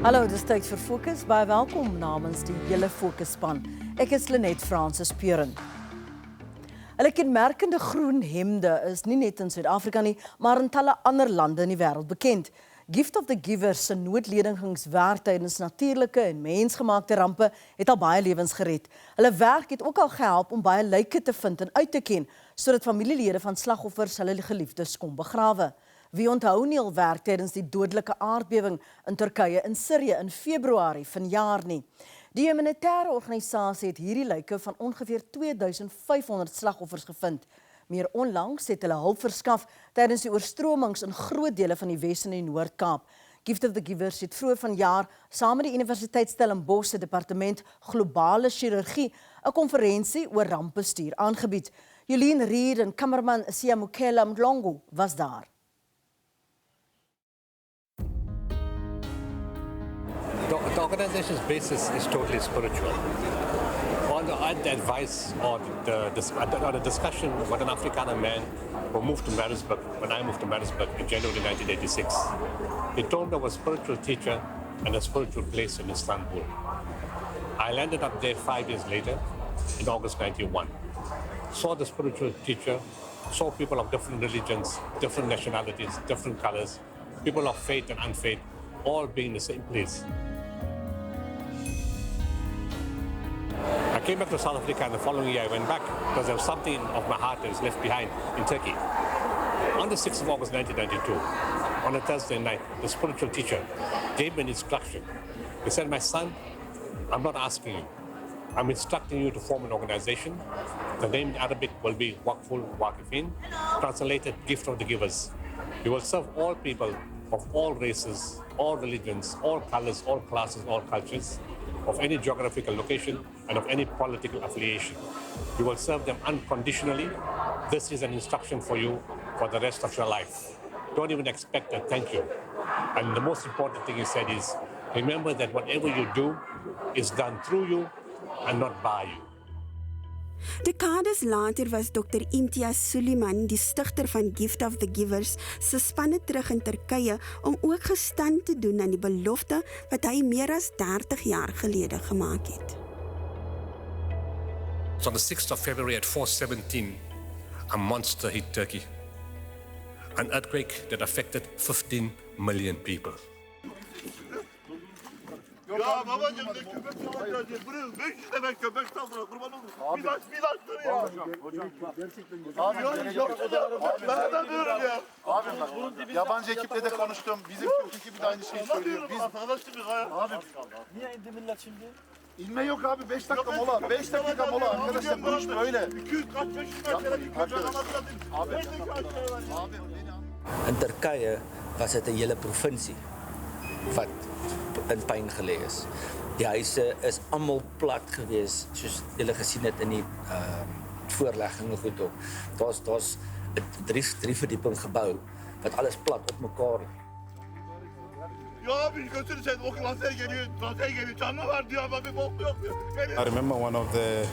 Hallo, dis tyd vir Fokus. Baie welkom namens die hele Fokus span. Ek is Lenet Francis Peuren. Hulle kenmerkende groen hemde is nie net in Suid-Afrika nie, maar in talle ander lande in die wêreld bekend. Gift of the Givers se noodledigingswerk tydens natuurlike en mensgemaakte rampe het al baie lewens gered. Hulle werk het ook al gehelp om baie lyke te vind en uit te ken, sodat familielede van slagoffers hulle geliefdes kon begrawe. Wie onthou nie al werk tydens die dodelike aardbewing in Turkye in Sirië in Februarie vanjaar nie. Die humanitaire organisasie het hierdie lyke van ongeveer 2500 slagoffers gevind. Meer onlangs het hulle hulp verskaf tydens die oorstromings in groot dele van die Wes- en die Noord-Kaap. Gift of the Givers het vroeër vanjaar saam met die Universiteit Stellenbosch se departement globale chirurgie 'n konferensie oor rampbestuur aangebied. Jolien Reed en kameraman Siyamukela Mlongo was daar. The organization's basis is totally spiritual. On the advice or the discussion with an Afrikaner man who moved to Maritzburg, when I moved to Maritzburg in January 1986, he told me of a spiritual teacher and a spiritual place in Istanbul. I landed up there 5 years later, in August 91. Saw the spiritual teacher, saw people of different religions, different nationalities, different colors, people of faith and unfaith, all being in the same place. I came back to South Africa and the following year I went back because there was something of my heart that was left behind in Turkey. On the 6th of August 1992, on a Thursday night, the spiritual teacher gave me an instruction. He said, "My son, I'm not asking you. I'm instructing you to form an organization. The name in Arabic will be Wakful Wakifin, translated Gift of the Givers. You will serve all people of all races, all religions, all colors, all classes, all cultures, of any geographical location and of any political affiliation. You will serve them unconditionally. This is an instruction for you for the rest of your life. Don't even expect a thank you." And the most important thing he said is, remember that whatever you do is done through you and not by you. Dekades later was Dr. Imtiaz Suleiman, die stigter van Gift of the Givers, se spanne terug in Turkye om ook gestand te doen aan die belofte wat hy meer as 30 jaar gelede gemaak het. So on the 6th of February at 4:17, a monster hit Turkey. An earthquake that affected 15 million people. Ya babacığım ne köpek saldıracak? Buraya 500 tane köpek saldırıyor. Kurban olur. Bir taş dur ya. Hocam gerçekten abi ben de diyorum ya. Abi bak yabancı ekiple de konuştum. Bizim Türk ekibi de aynı şeyi söylüyor. Biz abi Niye indi millet şimdi? inme yok abi 5 dakika mola. 5 dakika mola arkadaşlar bu iş böyle. 200 kaç 500 metre bir köpek anlatıyor. Abi abi In Turkye was dit 'n hele provinsie wat in puin gelê is. Die huise is almal plat gewees, soos julle gesien het in die voorlegging goed ook. Daar's 'n drie verdieping gebou wat alles plat op mekaar. Ya abi götürü sen o klaseye geliyor. Canlı var diyor ama bir bok yok diyor. I remember one of the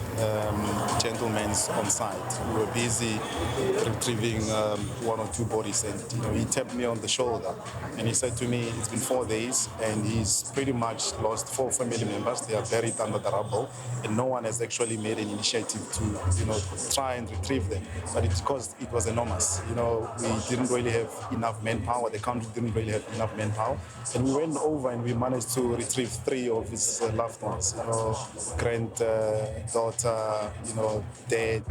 gentlemen on site. We were busy retrieving one or two bodies, and he tapped me on the shoulder, and he said to me, "It's been 4 days, and he's pretty much lost 4 family members. They are buried under the rubble, and no one has actually made an initiative to, try and retrieve them. But it's because it was enormous. We didn't really have enough manpower. The country didn't really have enough manpower." And we went over and we managed to retrieve 3 of his loved ones, granddaughter, dad.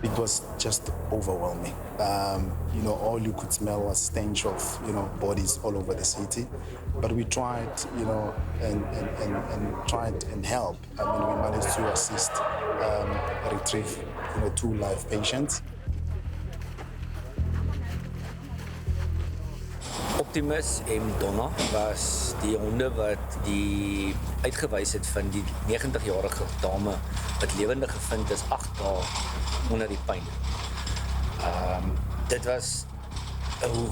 It was just overwhelming. All you could smell was stench of, bodies all over the city. But we tried, and tried and help. I mean, we managed to assist, retrieve, 2 live patients. Optimus en Donna was die honde wat die uitgewys het van die 90-jarige dame wat lewendig gevind is 8 dae onder die puin. Dit was 'n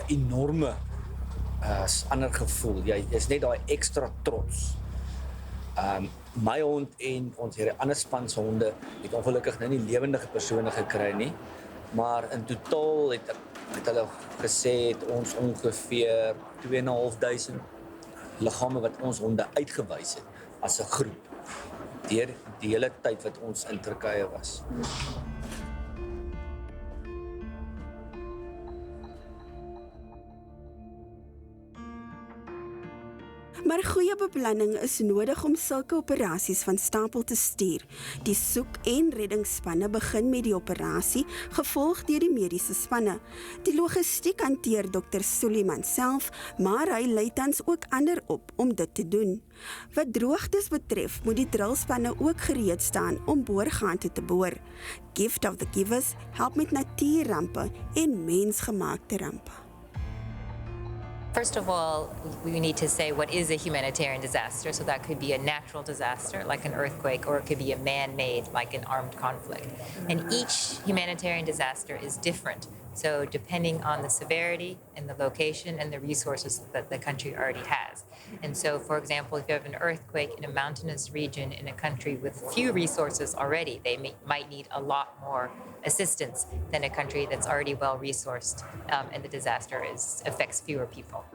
enorme ander gevoel. Jy is net daai ekstra trots. My hond en ons hierdie ander span se honde het ongelukkig nou nie lewendige persone gekry nie. Maar in totaal het hulle gesê het ons ongeveer 2.500 liggame wat ons honde uitgewys het as 'n groep deur die hele tyd wat ons in Turkye was. Maar goeie beplanning is nodig om sulke operasies van stapel te stuur. Die soek- en reddingsspanne begin met die operasie, gevolg deur die mediese spanne. Die logistiek hanteer Dr. Suliman self, maar hy lei tans ook ander op om dit te doen. Wat droogtes betref, moet die drillspanne ook gereed staan om boorgate te boor. Gift of the Givers help met natuurrampe en mensgemaakte rampe. First of all, we need to say what is a humanitarian disaster. So that could be a natural disaster, like an earthquake, or it could be a man-made, like an armed conflict. And each humanitarian disaster is different. So depending on the severity and the location and the resources that the country already has. And so, for example, if you have an earthquake in a mountainous region in a country with few resources already, they might need a lot more assistance than a country that's already well-resourced, and the disaster affects fewer people.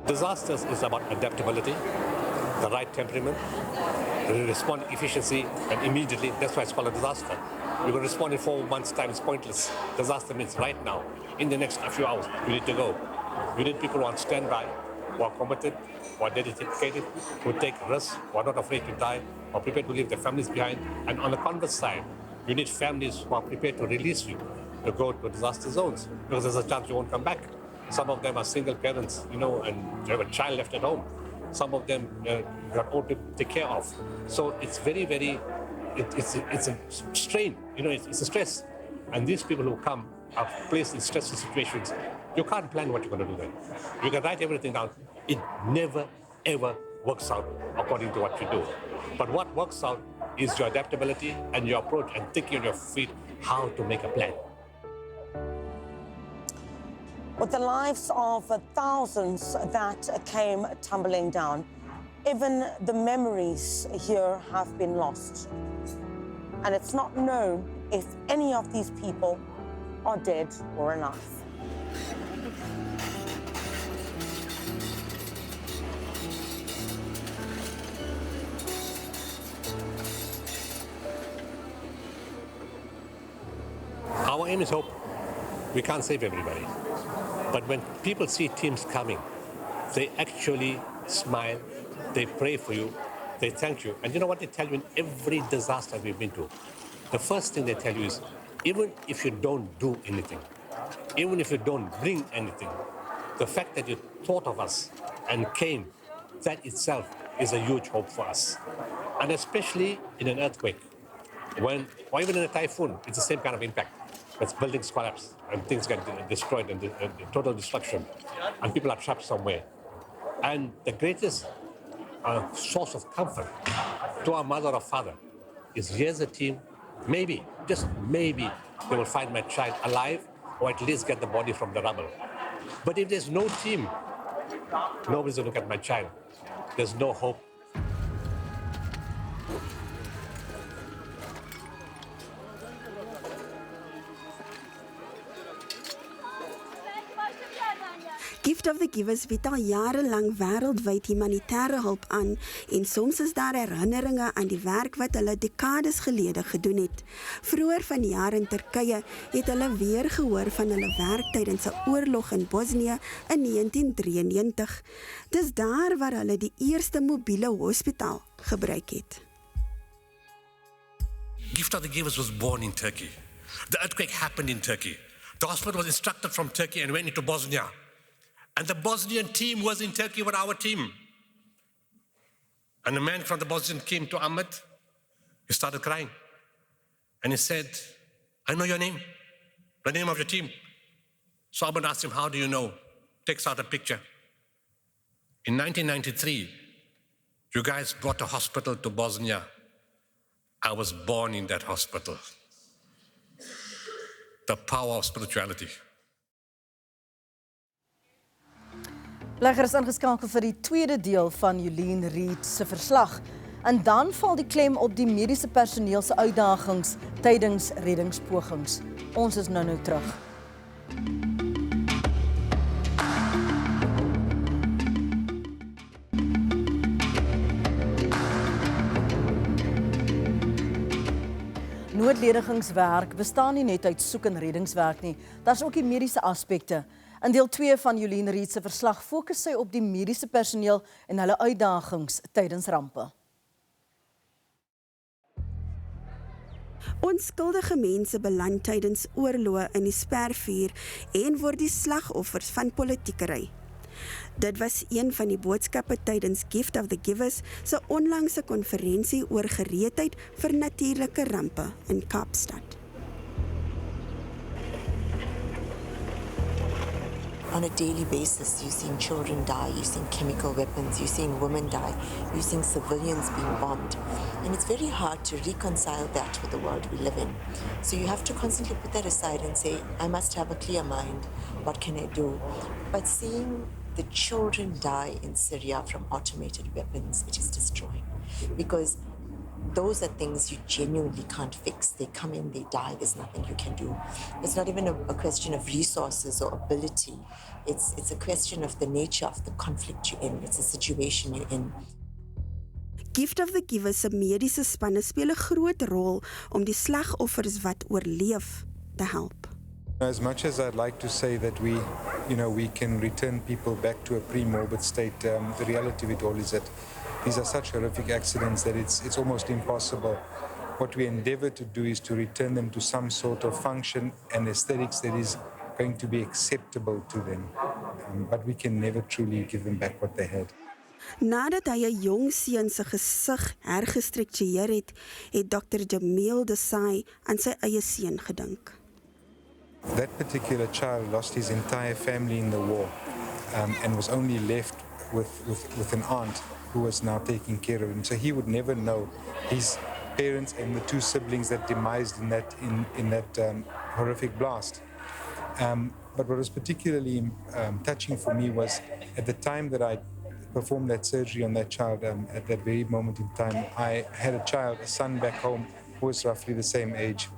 Disasters is about adaptability, the right temperament, the respond efficiency and immediately. That's why it's called a disaster. You're going to respond in 4 months' time, it's pointless. Disaster means right now, in the next few hours, you need to go. You need people who are on standby, who are committed, who are dedicated, who take risks, who are not afraid to die, who are prepared to leave their families behind. And on the converse side, you need families who are prepared to release you to go to disaster zones, because there's a chance you won't come back. Some of them are single parents, and they have a child left at home. Some of them got old to take care of. So it's very, very, it's a strain, it's a stress. And these people who come are placed in stressful situations. You can't plan what you're going to do then. You can write everything down. It never, ever works out according to what you do. But what works out is your adaptability and your approach and thinking on your feet how to make a plan. With the lives of thousands that came tumbling down, even the memories here have been lost. And it's not known if any of these people are dead or alive. Our aim is hope. We can't save everybody. But when people see teams coming, they actually smile, they pray for you, they thank you. And you know what they tell you in every disaster we've been to? The first thing they tell you is, even if you don't do anything, even if you don't bring anything, the fact that you thought of us and came, that itself is a huge hope for us. And especially in an earthquake, or even in a typhoon, it's the same kind of impact. As buildings collapse and things get destroyed and total destruction, and people are trapped somewhere. And the greatest source of comfort to our mother or father is, here's a team, maybe, just maybe, they will find my child alive or at least get the body from the rubble. But if there's no team, nobody's going to look at my child. There's no hope. Gift of the Givers bied al jarelang wêreldwyd humanitêre hulp aan en soms is daar herinneringe aan die werk wat hulle dekades gelede gedoen het. Vroeër vanjaar in Turkye het hulle weer gehoor van hulle werk tydens 'n oorlog in Bosnië in 1993. Dis daar waar hulle die eerste mobiele hospitaal gebruik het. Gift of the Givers was born in Turkey. The earthquake happened in Turkey. The hospital was instructed from Turkey and went into Bosnia. And the Bosnian team was in Turkey with our team. And a man from the Bosnian came to Ahmed. He started crying. And he said, I know your name, the name of your team. So Ahmed asked him, how do you know? Takes out a picture. In 1993, you guys brought a hospital to Bosnia. I was born in that hospital. The power of spirituality. Beleggers ingeskakel vir die tweede deel van Jolien Reed se verslag. En dan val die klem op die mediese personeel se uitdagings tydens reddingspogings. Ons is nou terug. Noodledigingswerk bestaan nie net uit soek- en reddingswerk nie, daar's ook die mediese aspekte. In deel 2 van Jolien Riet se verslag fokus sy op die mediese personeel en hulle uitdagings tydens rampe. Onskuldige mense beland tydens oorloë in die spervuur en word die slagoffers van politiekery. Dit was een van die boodskappe tydens Gift of the Givers se onlangse konferensie oor gereedheid vir natuurlike rampe in Kaapstad. On a daily basis, you're seeing children die, you're seeing chemical weapons, you're seeing women die, you're seeing civilians being bombed. And it's very hard to reconcile that with the world we live in. So you have to constantly put that aside and say, I must have a clear mind, what can I do? But seeing the children die in Sirië from automated weapons, it is destroying. Because those are things you genuinely can't fix. They come in, they die, there's nothing you can do. It's not even a question of resources or ability. It's a question of the nature of the conflict you're in. It's a situation you're in. Gift of the Givers se mediese spanne speel 'n groot rol om die slagoffers wat oorleef te help. As much as I'd like to say that we can return people back to a pre-morbid state, the reality of it all is that these are such horrific accidents that it's almost impossible. What we endeavor to do is to return them to some sort of function and aesthetics that is going to be acceptable to them. But we can never truly give them back what they had. Nadat hy 'n jong seun se gesig hergestruktureer het, het Dr. Jamil Desai aan sy eie seun gedink. That particular child lost his entire family in the war and was only left with an aunt who was now taking care of him. So he would never know his parents and the two siblings that demised in that horrific blast. But what was particularly touching for me was at the time that I performed that surgery on that child, at that very moment in time, I had a son back home who was roughly the same age.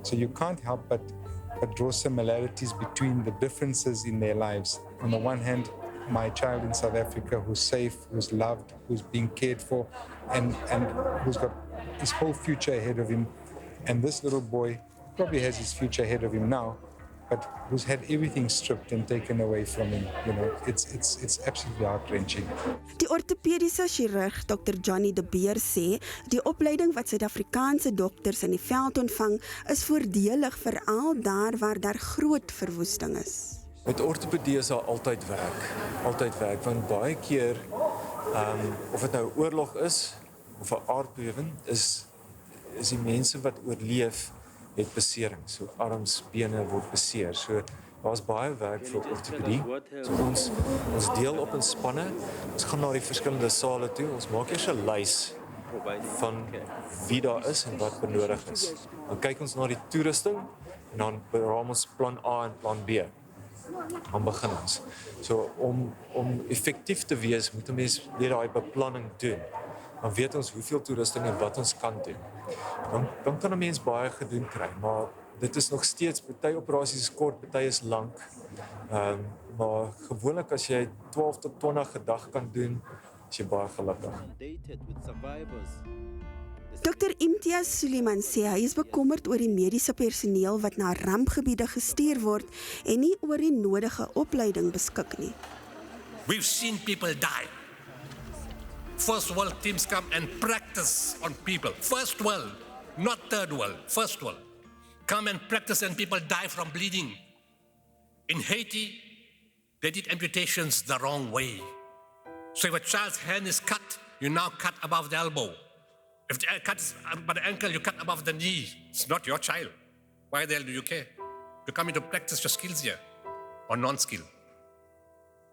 So you can't help but draw similarities between the differences in their lives. On the one hand, my child in South Africa who's safe, who's loved, who's being cared for, and who's got his whole future ahead of him. And this little boy probably has his future ahead of him now, but who's had everything stripped and taken away from him. It's absolutely heart-wrenching. Die ortopediese chirurg Dr. Johnny de Beer sê, die opleiding wat Suid-Afrikaanse dokters in die veld ontvang, is voordelig veral daar waar daar groot verwoesting is. Met ortopedie is daar altyd werk, want baie keer, of dit nou oorlog is, of 'n aardbewing, is die mense wat oorleef, het besering, so arms, bene word beseer, so daar's baie werk vir ortopedie. So ons deel op in spanne, ons gaan na die verskillende sale toe, ons maak eers 'n lys van wie daar is en wat benodig is. Dan kyk ons na die toerusting, en dan beraam ons plan A en plan B. Dan begin ons. So om effektief te wees, moet 'n mens weer daai beplanning doen. Dan weet ons hoeveel toerusting en wat ons kan doen. Dan kan 'n mens baie gedoen kry, maar dit is nog steeds, party operasies is kort, party is lank. Maar gewoonlik as jy 12 tot 20 'n dag kan doen, is jy baie gelukkig. Dr. Imtiaz Suliman sê hy is bekommerd oor die mediese personeel wat na rampgebiede gestuur word en nie oor die nodige opleiding beskik nie. We've seen people die. First world teams come and practice on people. First world, not third world, first world. Come and practice and people die from bleeding. In Haiti, they did amputations the wrong way. So if a child's hand is cut, you now cut above the elbow. If the cut is by the ankle, you cut above the knee. It's not your child. Why the hell do you care? You're coming to practice your skills here, or non-skill.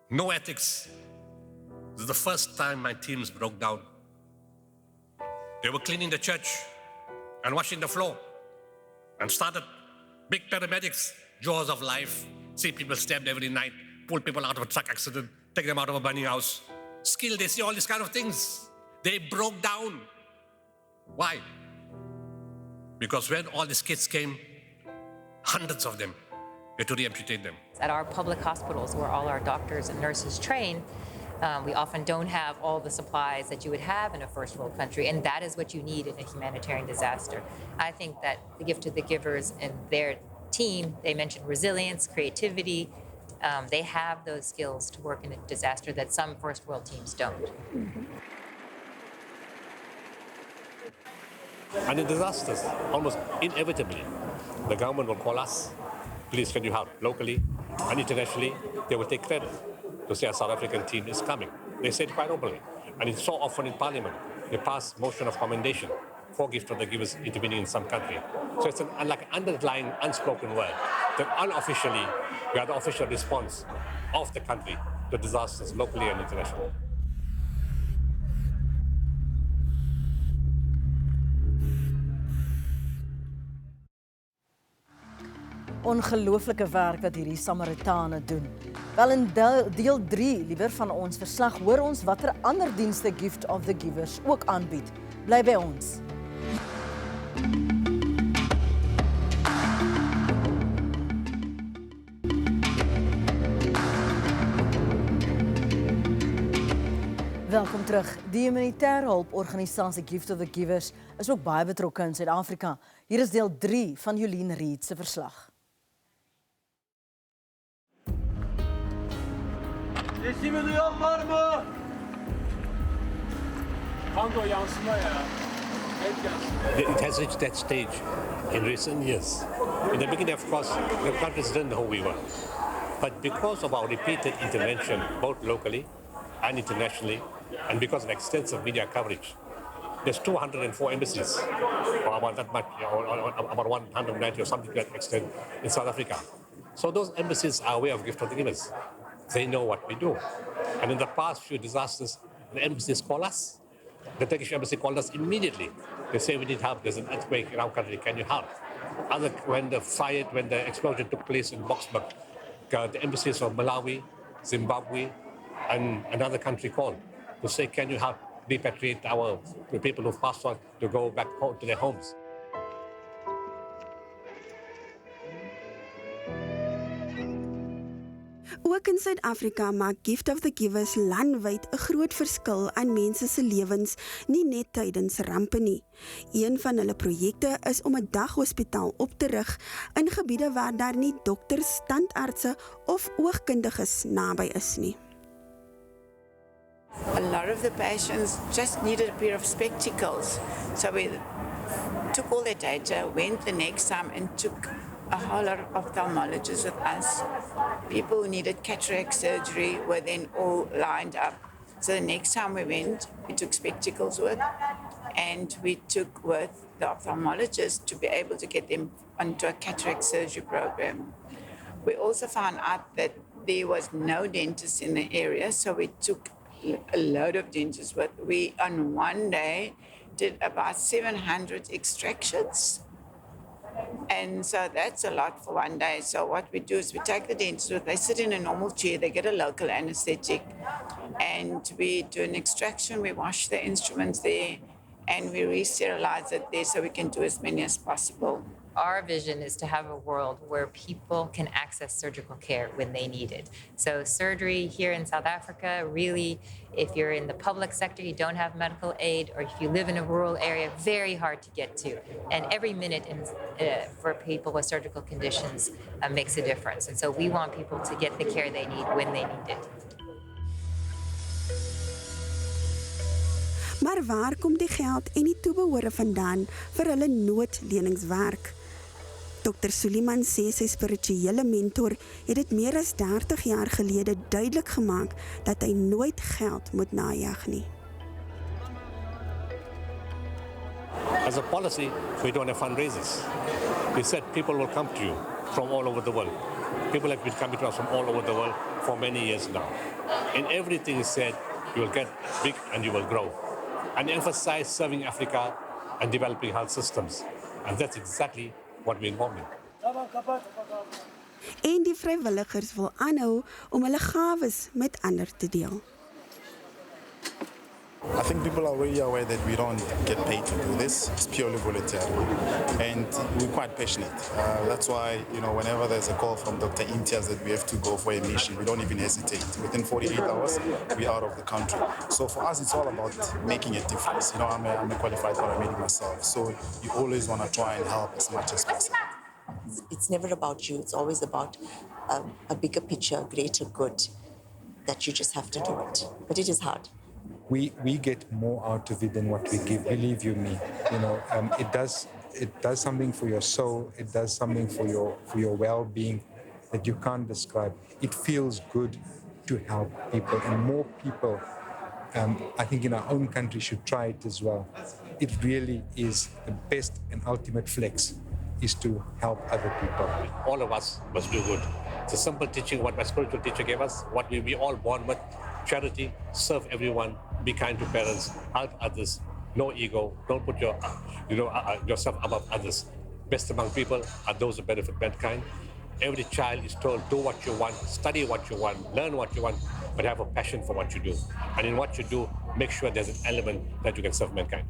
No ethics. This is the first time my teams broke down. They were cleaning the church and washing the floor and started big paramedics, jaws of life, see people stabbed every night, pull people out of a truck accident, take them out of a burning house. Skill, they see all these kind of things. They broke down. Why? Because when all these kids came, hundreds of them, we had to re-amputate them. At our public hospitals where all our doctors and nurses train, we often don't have all the supplies that you would have in a first world country, and that is what you need in a humanitarian disaster. I think that the gift of the givers and their team, they mentioned resilience, creativity, they have those skills to work in a disaster that some first world teams don't. And in disasters, almost inevitably, the government will call us, please can you help locally and internationally. They will take credit to say a South African team is coming. They say it quite openly. And it's so often in Parliament, they pass motion of commendation for gift of the givers intervening in some country. So it's like an underlying unspoken word that unofficially, we are the official response of the country to disasters locally and internationally. Ongelooflike werk wat hierdie Samaritane doen. Wel in deel 3 liewer van ons verslag hoor ons watter ander dienste Gift of the Givers ook aanbied. Bly by ons. Welkom terug. Die humanitaire hulporganisasie Gift of the Givers is ook baie betrokke in Suid-Afrika. Hier is deel 3 van Jolien Reed se verslag. Sesimi duyan var mı? Kanka yansıma ya. Hep yansıma. It has reached that stage in recent years. In the beginning, of course, the countries didn't know who we were. But because of our repeated intervention, both locally and internationally, and because of extensive media coverage, there's 204 embassies, or about that much, or about 190 or something to that extent in South Africa. So those embassies are aware of Gift of the Givers. They know what we do. And in the past few disasters, the embassies call us. The Turkish embassy called us immediately. They say, we need help, there's an earthquake in our country, can you help? When the explosion took place in Boksburg, the embassies of Malawi, Zimbabwe, and another country called to say, can you help repatriate the people who've passed on to go back home to their homes? Ook in Suid-Afrika maak Gift of the Givers landwyd 'n groot verskil aan mense se lewens, nie net tydens rampe nie. Een van hulle projekte is om 'n daghospitaal op te rig in gebiede waar daar nie dokters, tandartse of oogkundiges naby is nie. A lot of the patients just needed a pair of spectacles. So we took all their data, went the next time and took a whole lot of ophthalmologists with us. People who needed cataract surgery were then all lined up. So the next time we went, we took spectacles with, and we took with the ophthalmologists to be able to get them onto a cataract surgery program. We also found out that there was no dentist in the area, so we took a load of dentists with. We, on one day, did about 700 extractions. And so that's a lot for one day. So what we do is we take the dentist with, they sit in a normal chair, they get a local anesthetic, and we do an extraction, we wash the instruments there, and we re-sterilize it there so we can do as many as possible. Our vision is to have a world where people can access surgical care when they need it. So surgery here in South Africa, really, if you're in the public sector, you don't have medical aid, or if you live in a rural area, very hard to get to. And every minute for people with surgical conditions makes a difference. And so we want people to get the care they need when they need it. Maar waar kom die geld en die toebehore vandaan vir hulle noodleningswerk? Dr. Suliman sê sy spirituele mentor het dit meer as 30 jaar gelede duidelik gemaak dat hy nooit geld moet najag nie. As a policy, we don't have fundraisers. We said people will come to you from all over the world. People have been coming to us from all over the world for many years now. And everything is said, you will get big and you will grow. And emphasize serving Africa and developing health systems. And that's exactly what we're involved in. En die vrywilligers wil aanhou om hulle gawes met ander te deel. I think people are really aware that we don't get paid to do this. It's purely voluntary. And we're quite passionate. That's why, whenever there's a call from Dr. Imtiaz that we have to go for a mission, we don't even hesitate. Within 48 hours, we're out of the country. So for us, it's all about making a difference. I'm a qualified paramedic myself. So you always want to try and help as much as possible. It's never about you. It's always about a bigger picture, a greater good, that you just have to do it. But it is hard. We get more out of it than what we give. Believe you me, it does something for your soul. It does something for your well-being that you can't describe. It feels good to help people, and more people, I think, in our own country should try it as well. It really is the best and ultimate flex, is to help other people. All of us must do good. It's a simple teaching what my spiritual teacher gave us, what we all born with: charity, serve everyone, be kind to parents, help others, no ego, don't put yourself above others. Best among people are those who benefit mankind. Every child is told, do what you want, study what you want, learn what you want, but have a passion for what you do. And in what you do, make sure there's an element that you can serve mankind.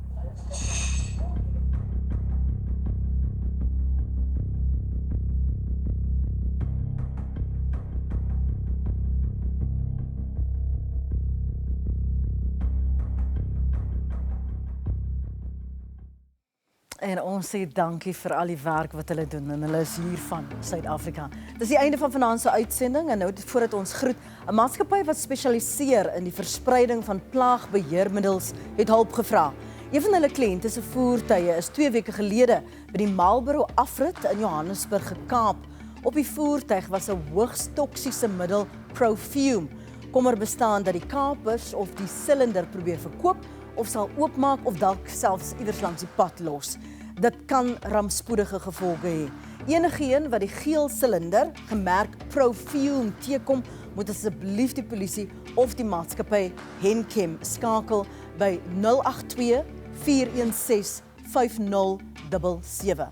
En ons sê dankie vir al die werk wat hulle doen en hulle is hier van Suid-Afrika. Dis die einde van vanaand se uitsending en nou voordat ons groet, 'n maatskappy wat spesialiseer in die verspreiding van plaagbeheermiddels het hulp gevra. Een van hulle kliënte se voertuie is 2 weke gelede by die Marlboro afrit in Johannesburg gekaap. Op die voertuig was 'n hoogs toksiese middel, perfume. Kommer bestaan dat die kapers of die silinder probeer verkoop of sal oopmaak of dalk selfs iewers langs die pad los. Dit kan rampspoedige gevolge hê. Enigeen wat die geel silinder gemerk perfume teekom, moet asseblief die polisie of die maatskappy Henkem skakel by 082 416 5077.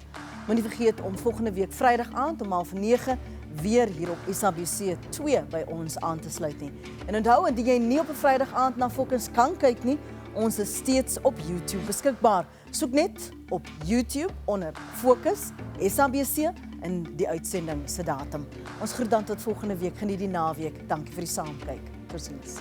Moenie vergeet om volgende week Vrydag aand om 8:30 weer hier op SABC 2 by ons aan te sluit nie. En onthou, indien jy nie op 'n Vrydag aand na Fokus kan kyk nie, ons is steeds op YouTube beskikbaar. Soek net op YouTube onder Fokus SABC en die uitsending se datum. Ons groet dan tot volgende week. Geniet die naweek. Dankie vir die saamkyk. Totsiens.